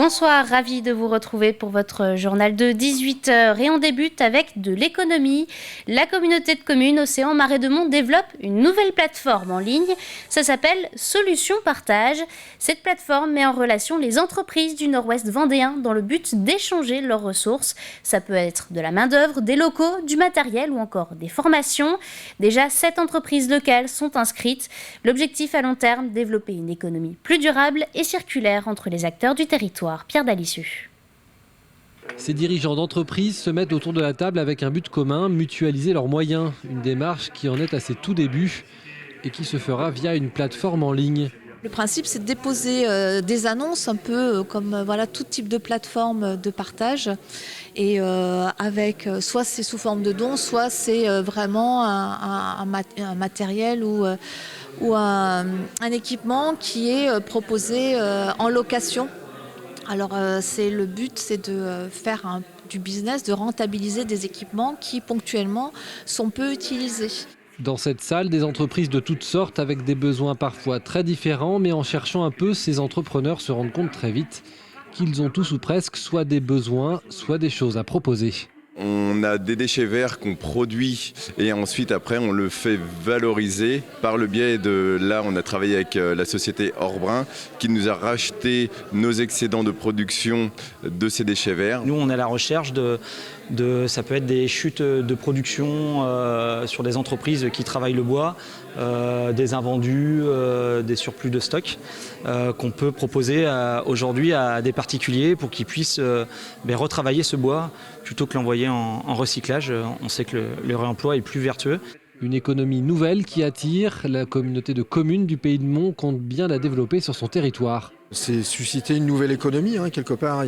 Bonsoir, ravi de vous retrouver pour votre journal de 18h. Et on débute avec de l'économie. La communauté de communes Océan Marais de Mont développe une nouvelle plateforme en ligne. Ça s'appelle Solutions Partage. Cette plateforme met en relation les entreprises du nord-ouest vendéen dans le but d'échanger leurs ressources. Ça peut être de la main-d'œuvre, des locaux, du matériel ou encore des formations. Déjà, 7 entreprises locales sont inscrites. L'objectif à long terme, développer une économie plus durable et circulaire entre les acteurs du territoire. Pierre Dalissu. Ces dirigeants d'entreprise se mettent autour de la table avec un but commun, mutualiser leurs moyens. Une démarche qui en est à ses tout débuts et qui se fera via une plateforme en ligne. Le principe, c'est de déposer des annonces un peu comme tout type de plateforme de partage. Et avec soit c'est sous forme de dons, soit c'est vraiment un matériel ou un équipement qui est proposé en location. Alors le but, c'est de faire du business, de rentabiliser des équipements qui ponctuellement sont peu utilisés. Dans cette salle, des entreprises de toutes sortes avec des besoins parfois très différents, mais en cherchant un peu, ces entrepreneurs se rendent compte très vite qu'ils ont tous ou presque soit des besoins, soit des choses à proposer. On a des déchets verts qu'on produit et ensuite après on le fait valoriser par le biais de... Là on a travaillé avec la société Orbrun qui nous a racheté nos excédents de production de ces déchets verts. Nous on est à la recherche ça peut être des chutes de production sur des entreprises qui travaillent le bois, des invendus, des surplus de stock qu'on peut proposer aujourd'hui à des particuliers pour qu'ils puissent retravailler ce bois plutôt que l'envoyer en recyclage. On sait que le réemploi est plus vertueux. Une économie nouvelle qui attire. La communauté de communes du Pays de Mont compte bien la développer sur son territoire. C'est susciter une nouvelle économie, quelque part.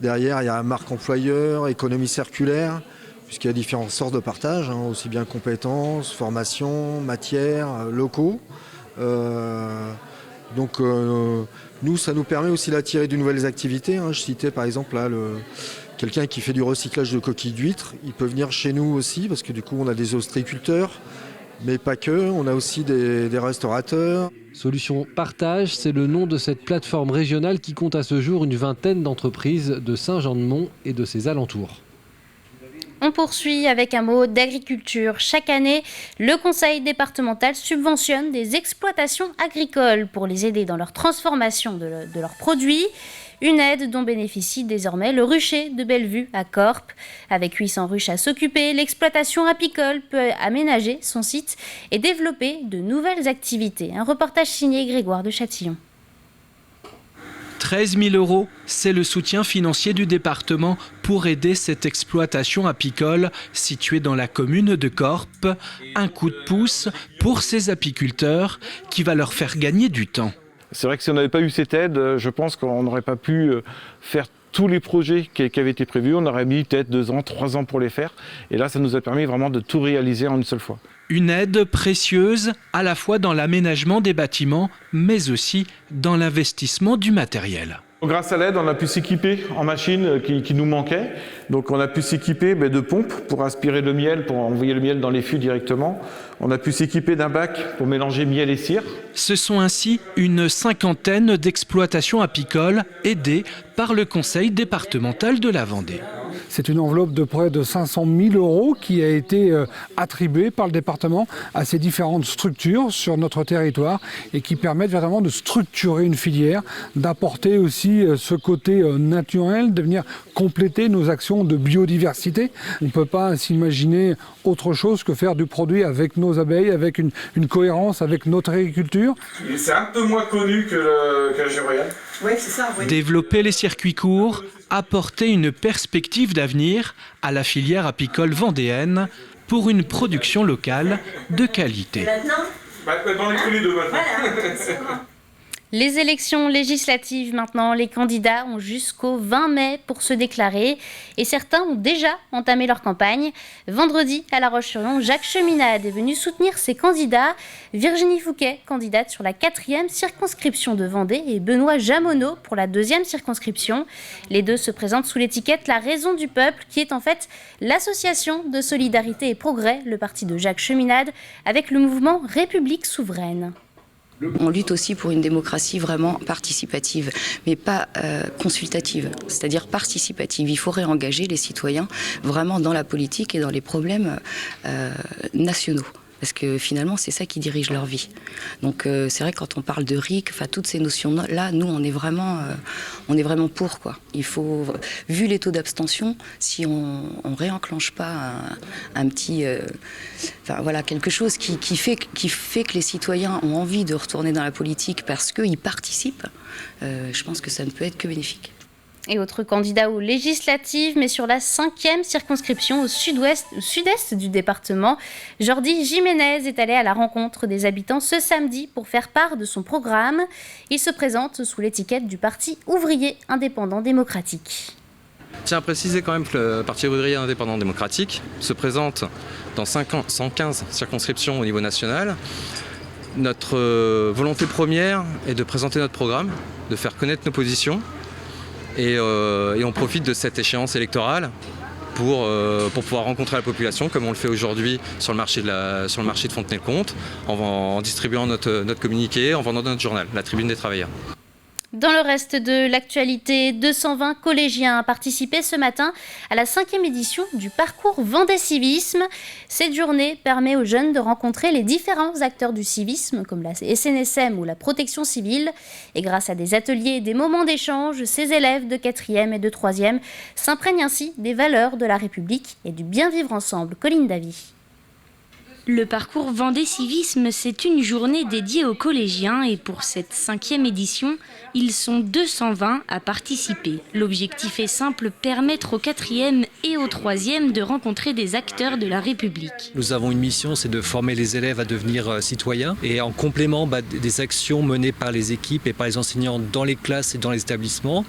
Derrière, il y a un marque employeur, économie circulaire, puisqu'il y a différentes sortes de partage, aussi bien compétences, formations, matières, locaux. Donc nous, ça nous permet aussi d'attirer de nouvelles activités. Je citais par exemple là, quelqu'un qui fait du recyclage de coquilles d'huîtres. Il peut venir chez nous aussi, parce que du coup, on a des ostréiculteurs, mais pas que. On a aussi des restaurateurs. Solutions Partage, c'est le nom de cette plateforme régionale qui compte à ce jour une vingtaine d'entreprises de Saint-Jean-de-Mont et de ses alentours. On poursuit avec un mot d'agriculture. Chaque année, le conseil départemental subventionne des exploitations agricoles pour les aider dans leur transformation de leurs produits. Une aide dont bénéficie désormais le rucher de Bellevue à Corp. Avec 800 ruches à s'occuper, l'exploitation apicole peut aménager son site et développer de nouvelles activités. Un reportage signé Grégoire de Châtillon. 13 000 €, c'est le soutien financier du département pour aider cette exploitation apicole située dans la commune de Corp. Un coup de pouce pour ces apiculteurs qui va leur faire gagner du temps. C'est vrai que si on n'avait pas eu cette aide, je pense qu'on n'aurait pas pu faire tous les projets qui avaient été prévus. On aurait mis peut-être 2 ans, 3 ans pour les faire. Et là, ça nous a permis vraiment de tout réaliser en une seule fois. Une aide précieuse à la fois dans l'aménagement des bâtiments, mais aussi dans l'investissement du matériel. Grâce à l'aide, on a pu s'équiper en machines qui nous manquaient. Donc on a pu s'équiper de pompes pour aspirer le miel, pour envoyer le miel dans les fûts directement. On a pu s'équiper d'un bac pour mélanger miel et cire. Ce sont ainsi une 50aine d'exploitations apicoles aidées par le conseil départemental de la Vendée. C'est une enveloppe de près de 500 000 € qui a été attribuée par le département à ces différentes structures sur notre territoire et qui permettent vraiment de structurer une filière, d'apporter aussi ce côté naturel, de venir compléter nos actions de biodiversité. On ne peut pas s'imaginer autre chose que faire du produit avec nos abeilles, avec une cohérence avec notre agriculture. C'est un peu moins connu que la géréale. Oui, c'est ça. Oui. Développer les circuits courts, apporter une perspective d'avenir à la filière apicole vendéenne pour une production locale de qualité. Dans les coulées de Les élections législatives maintenant, les candidats ont jusqu'au 20 mai pour se déclarer et certains ont déjà entamé leur campagne. Vendredi, à La Roche-sur-Yon, Jacques Cheminade est venu soutenir ses candidats. Virginie Fouquet, candidate sur la 4e circonscription de Vendée, et Benoît Jamonneau pour la 2e circonscription. Les deux se présentent sous l'étiquette La Raison du Peuple, qui est en fait l'association de solidarité et progrès, le parti de Jacques Cheminade, avec le mouvement République souveraine. On lutte aussi pour une démocratie vraiment participative, mais pas consultative, c'est-à-dire participative. Il faut réengager les citoyens vraiment dans la politique et dans les problèmes nationaux. Parce que finalement, c'est ça qui dirige leur vie. Donc c'est vrai que quand on parle de RIC, toutes ces notions-là, nous, on est vraiment pour, quoi. Il faut, vu les taux d'abstention, si on réenclenche pas un petit... quelque chose qui fait que les citoyens ont envie de retourner dans la politique parce qu'ils participent, je pense que ça ne peut être que bénéfique. Et autre candidat aux législatives, mais sur la 5e circonscription au sud-est du département, Jordi Jiménez est allé à la rencontre des habitants ce samedi pour faire part de son programme. Il se présente sous l'étiquette du Parti ouvrier indépendant démocratique. Je tiens à préciser quand même que le Parti ouvrier indépendant démocratique se présente dans 115 circonscriptions au niveau national. Notre volonté première est de présenter notre programme, de faire connaître nos positions. Et on profite de cette échéance électorale pour pouvoir rencontrer la population comme on le fait aujourd'hui sur le marché de Fontenay-le-Comte, en distribuant notre communiqué, en vendant notre journal, la Tribune des Travailleurs. Dans le reste de l'actualité, 220 collégiens ont participé ce matin à la 5e édition du parcours Vendée Civisme. Cette journée permet aux jeunes de rencontrer les différents acteurs du civisme, comme la SNSM ou la protection civile. Et grâce à des ateliers et des moments d'échange, ces élèves de 4e et de 3e s'imprègnent ainsi des valeurs de la République et du bien vivre ensemble. Colline Davy. Le parcours Vendée Civisme, c'est une journée dédiée aux collégiens et pour cette 5e édition, ils sont 220 à participer. L'objectif est simple, permettre aux 4e et aux 3e de rencontrer des acteurs de la République. Nous avons une mission, c'est de former les élèves à devenir citoyens et en complément des actions menées par les équipes et par les enseignants dans les classes et dans les établissements.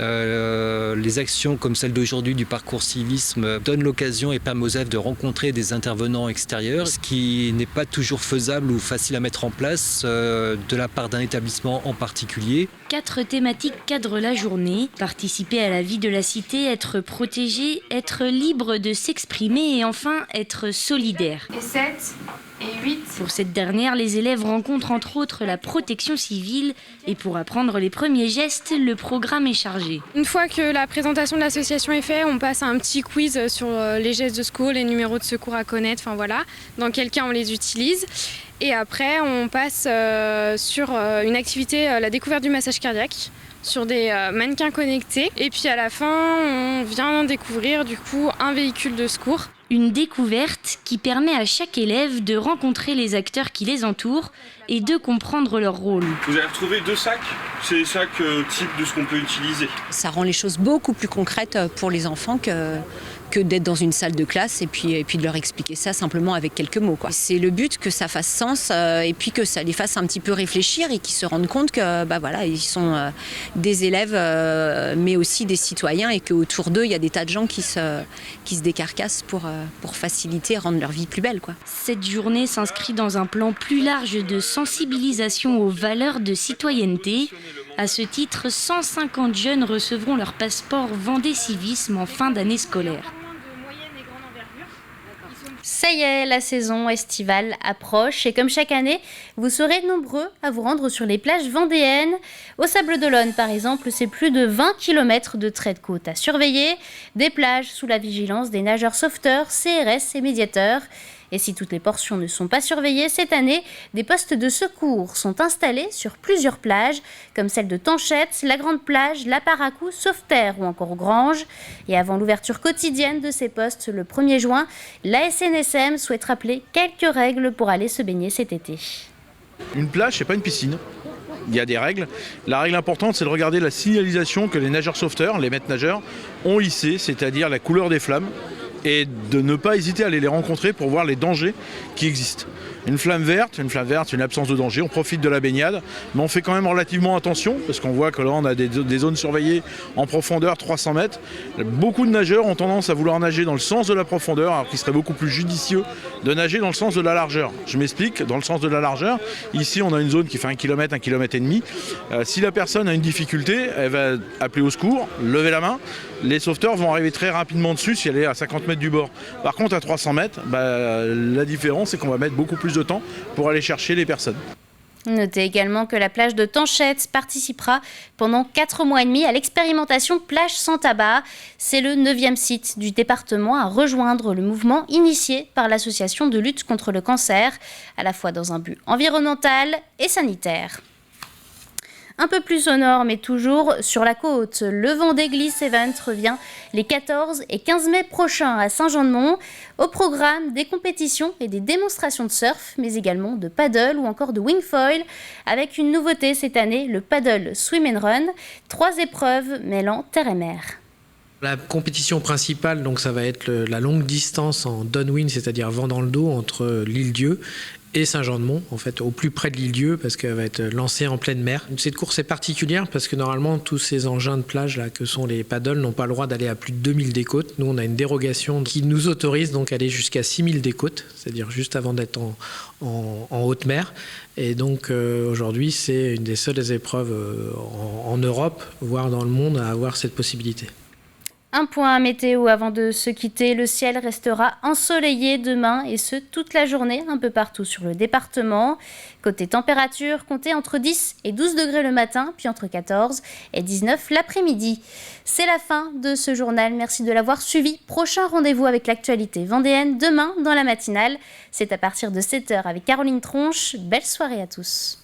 Les actions comme celle d'aujourd'hui du parcours civisme donnent l'occasion et permettent aux élèves de rencontrer des intervenants extérieurs, ce qui n'est pas toujours faisable ou facile à mettre en place de la part d'un établissement en particulier. 4 thématiques cadrent la journée: participer à la vie de la cité, être protégé, être libre de s'exprimer et enfin être solidaire. Et 7 et 8. Pour cette dernière, les élèves rencontrent entre autres la protection civile et pour apprendre les premiers gestes, le programme est chargé. Une fois que la présentation de l'association est faite, on passe à un petit quiz sur les gestes de secours, les numéros de secours à connaître, dans quel cas on les utilise. Et après, on passe sur une activité, la découverte du massage cardiaque, sur des mannequins connectés. Et puis à la fin, on vient découvrir un véhicule de secours. Une découverte qui permet à chaque élève de rencontrer les acteurs qui les entourent et de comprendre leur rôle. Vous allez retrouver 2 sacs, c'est les sacs type de ce qu'on peut utiliser. Ça rend les choses beaucoup plus concrètes pour les enfants que d'être dans une salle de classe et puis de leur expliquer ça simplement avec quelques mots, quoi. C'est le but, que ça fasse sens et puis que ça les fasse un petit peu réfléchir et qu'ils se rendent compte que ils sont des élèves mais aussi des citoyens et qu'autour d'eux il y a des tas de gens qui se décarcassent pour faciliter, rendre leur vie plus belle, quoi. Cette journée s'inscrit dans un plan plus large de sensibilisation aux valeurs de citoyenneté. À ce titre, 150 jeunes recevront leur passeport Vendée Civisme en fin d'année scolaire. Ça y est, la saison estivale approche et comme chaque année, vous serez nombreux à vous rendre sur les plages vendéennes. Au Sables-d'Olonne, par exemple, c'est plus de 20 km de trait de côte à surveiller, des plages sous la vigilance des nageurs sauveteurs, CRS et médiateurs. Et si toutes les portions ne sont pas surveillées cette année, des postes de secours sont installés sur plusieurs plages, comme celle de Tanchette, la Grande Plage, la Paracou, Sauveterre ou encore Grange. Et avant l'ouverture quotidienne de ces postes le 1er juin, la SNSM souhaite rappeler quelques règles pour aller se baigner cet été. Une plage, c'est pas une piscine. Il y a des règles. La règle importante, c'est de regarder la signalisation que les nageurs sauveteurs, les maîtres nageurs, ont hissée, c'est-à-dire la couleur des flammes, et de ne pas hésiter à aller les rencontrer pour voir les dangers qui existent. Une flamme verte, c'est une absence de danger, on profite de la baignade, mais on fait quand même relativement attention, parce qu'on voit que là on a des zones surveillées en profondeur 300 mètres. Beaucoup de nageurs ont tendance à vouloir nager dans le sens de la profondeur, alors qu'il serait beaucoup plus judicieux de nager dans le sens de la largeur. Je m'explique, dans le sens de la largeur, ici on a une zone qui fait 1 km, 1 km et demi. Si la personne a une difficulté, elle va appeler au secours, lever la main. Les sauveteurs vont arriver très rapidement dessus si elle est à 50 mètres du bord. Par contre, à 300 mètres, la différence, c'est qu'on va mettre beaucoup plus de temps pour aller chercher les personnes. Notez également que la plage de Tanchette participera pendant 4 mois et demi à l'expérimentation Plage sans tabac. C'est le 9e site du département à rejoindre le mouvement initié par l'association de lutte contre le cancer, à la fois dans un but environnemental et sanitaire. Un peu plus au nord, mais toujours sur la côte, le Vendée Gliss Event revient les 14 et 15 mai prochains à Saint-Jean-de-Mont. Au programme, des compétitions et des démonstrations de surf, mais également de paddle ou encore de wingfoil, avec une nouveauté cette année, le paddle swim and run, 3 épreuves mêlant terre et mer. La compétition principale, donc ça va être la longue distance en downwind, c'est-à-dire vent dans le dos entre l'Île-Dieu et Saint-Jean-de-Mont, en fait, au plus près de l'Île-Dieu, parce qu'elle va être lancée en pleine mer. Cette course est particulière parce que normalement, tous ces engins de plage là, que sont les paddles n'ont pas le droit d'aller à plus de 2000 des côtes. Nous, on a une dérogation qui nous autorise donc à aller jusqu'à 6000 des côtes, c'est-à-dire juste avant d'être en haute mer. Et donc aujourd'hui, c'est une des seules épreuves en Europe, voire dans le monde, à avoir cette possibilité. Un point météo avant de se quitter, le ciel restera ensoleillé demain et ce toute la journée un peu partout sur le département. Côté température, comptez entre 10 et 12 degrés le matin, puis entre 14 et 19 l'après-midi. C'est la fin de ce journal, merci de l'avoir suivi. Prochain rendez-vous avec l'actualité vendéenne demain dans la matinale. C'est à partir de 7h avec Caroline Tronche. Belle soirée à tous.